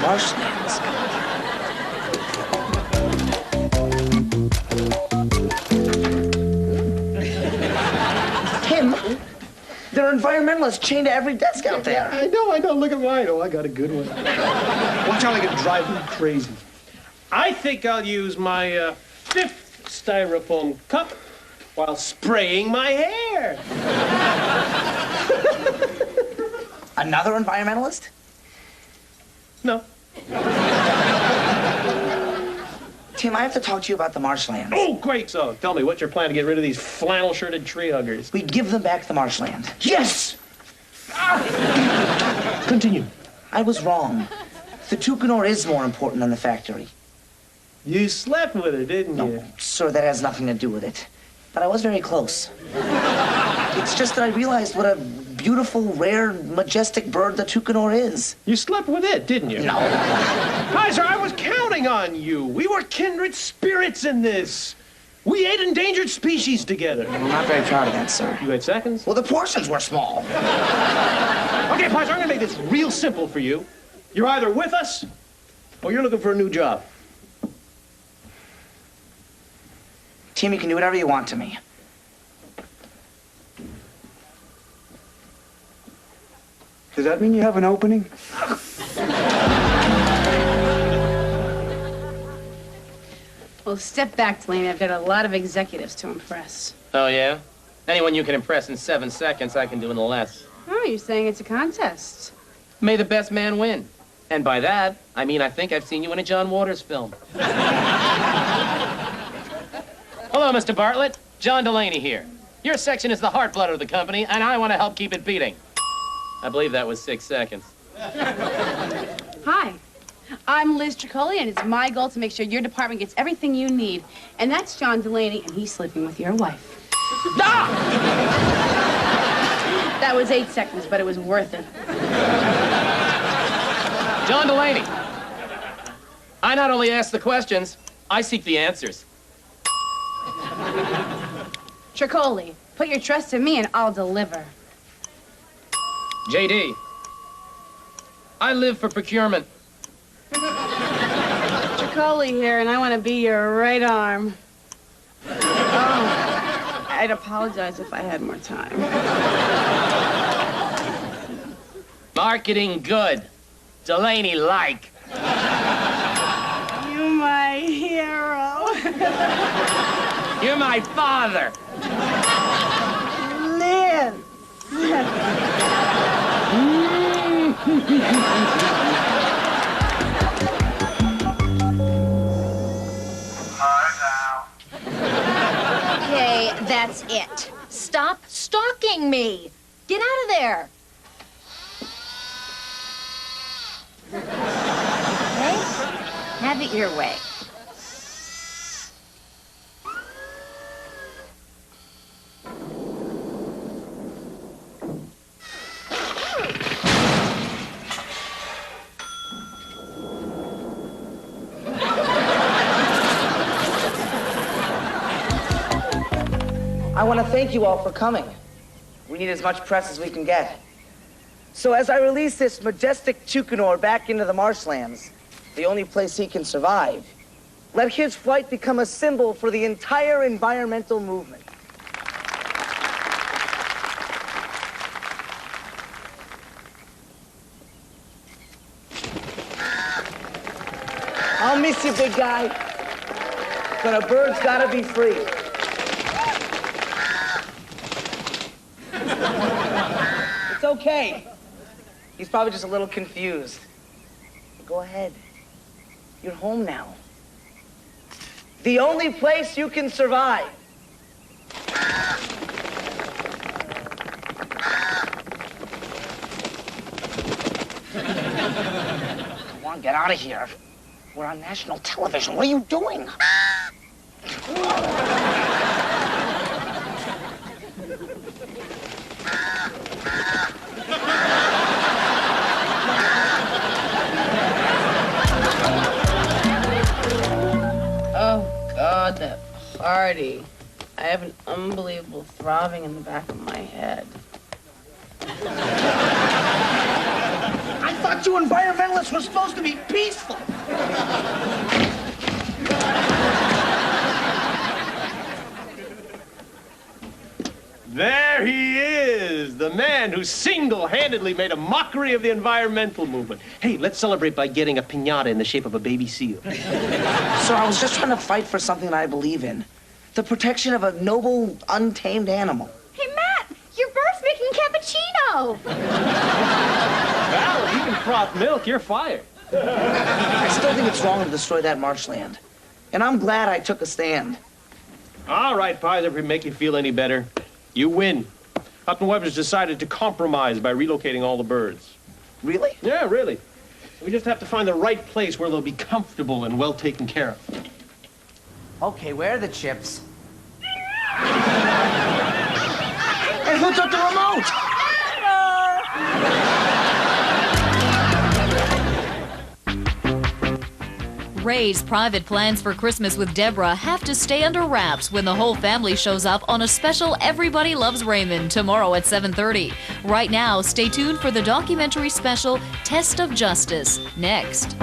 marshlands. Tim, there are environmentalists chained to every desk out there. I know. Look at mine. Oh, I got a good one. Watch how I can drive you crazy. I think I'll use my fifth styrofoam cup while spraying my hair. Another environmentalist? No. Tim, I have to talk to you about the marshlands. Oh, great. So, tell me, what's your plan to get rid of these flannel-shirted tree huggers? We give them back to the marshland. Yes! Continue. I was wrong. The Tucanor is more important than the factory. You slept with her, didn't you? No, sir, that has nothing to do with it. But I was very close. It's just that I realized what a beautiful, rare, majestic bird the Tucanor is. You slept with it, didn't you? No. Kaiser, I was counting on you. We were kindred spirits in this. We ate endangered species together. I'm not very proud of that, sir. You ate seconds? Well, the portions were small. Okay, Kaiser, I'm gonna make this real simple for you. You're either with us, or you're looking for a new job. Tim, you can do whatever you want to me. Does that mean you have an opening? Well, step back, Delaney. I've got a lot of executives to impress. Oh, yeah? Anyone you can impress in 7 seconds, I can do in less. Oh, you're saying it's a contest. May the best man win. And by that, I mean I think I've seen you in a John Waters film. Hello, Mr. Bartlett. John Delaney here. Your section is the heartblood of the company, and I want to help keep it beating. I believe that was 6 seconds. Hi. I'm Liz Tricoli, and it's my goal to make sure your department gets everything you need. And that's John Delaney, and he's sleeping with your wife. Ah! That was 8 seconds, but it was worth it. John Delaney. I not only ask the questions, I seek the answers. Tricoli, put your trust in me, and I'll deliver. JD. I live for procurement. Tricoli here, and I want to be your right arm. Oh, I'd apologize if I had more time. Marketing good. Delaney like. You're my hero. You're my father. Liz. Okay, that's it. Stop stalking me. Get out of there. Okay? Have it your way. I want to thank you all for coming. We need as much press as we can get. So as I release this majestic Tucanor back into the marshlands, the only place he can survive, let his flight become a symbol for the entire environmental movement. I'll miss you, big guy. But a bird's gotta be free. It's okay. He's probably just a little confused. Go ahead. You're home now. The only place you can survive. Come on, get out of here. We're on national television. What are you doing? Oh, God, that party. I have an unbelievable throbbing in the back of my head. I thought you environmentalists were supposed to be peaceful. There he is, the man who single-handedly made a mockery of the environmental movement. Hey, let's celebrate by getting a piñata in the shape of a baby seal. Sir, I was just trying to fight for something that I believe in. The protection of a noble, untamed animal. Hey, Matt, your bird's making cappuccino. Val, if you can froth milk, you're fired. I still think it's wrong to destroy that marshland. And I'm glad I took a stand. All right, Pies, if it make you feel any better, you win. Upton Weber's decided to compromise by relocating all the birds. Really? Yeah, really. We just have to find the right place where they'll be comfortable and well taken care of. Okay, where are the chips? And who took the remote? Ray's private plans for Christmas with Deborah have to stay under wraps when the whole family shows up on a special Everybody Loves Raymond tomorrow at 7:30. Right now, stay tuned for the documentary special Test of Justice next.